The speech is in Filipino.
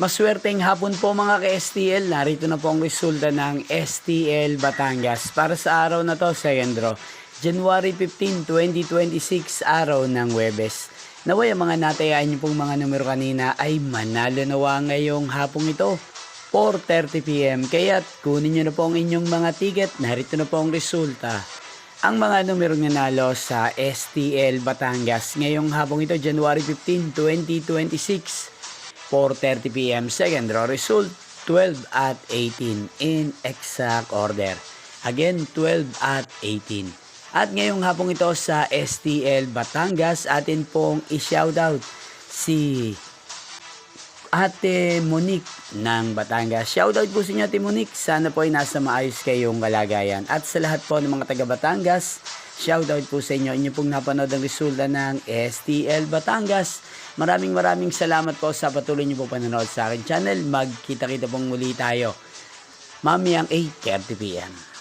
Maswerteng hapon po mga ka-STL. Narito na po ang resulta ng STL Batangas para sa araw na to, second draw. January 15, 2026, araw ng Huwebes. Naway ang mga natayaan niyo pong mga numero kanina ay manalo nawa ngayong hapong ito, 4:30 PM. Kaya't kunin niyo na po ang inyong mga ticket. Narito na po ang resulta. Ang mga numero nanalo sa STL Batangas ngayong hapong ito, January 15, 2026. 4:30 PM, second draw result, 12 at 18 in exact order. Again, 12 at 18. At ngayong hapong ito sa STL Batangas, atin pong i-shoutout si Ate Monique ng Batangas. Shoutout po sa inyo, Ate Monique. Sana po ay nasa maayos kayong kalagayan. At sa lahat po ng mga taga Batangas, shoutout po sa inyo. Inyo pong napanood ang resulta ng STL Batangas. Maraming salamat po sa patuloy niyo po panonood sa akin channel. Magkita-kita pong muli tayo mamayang 8:30 PM.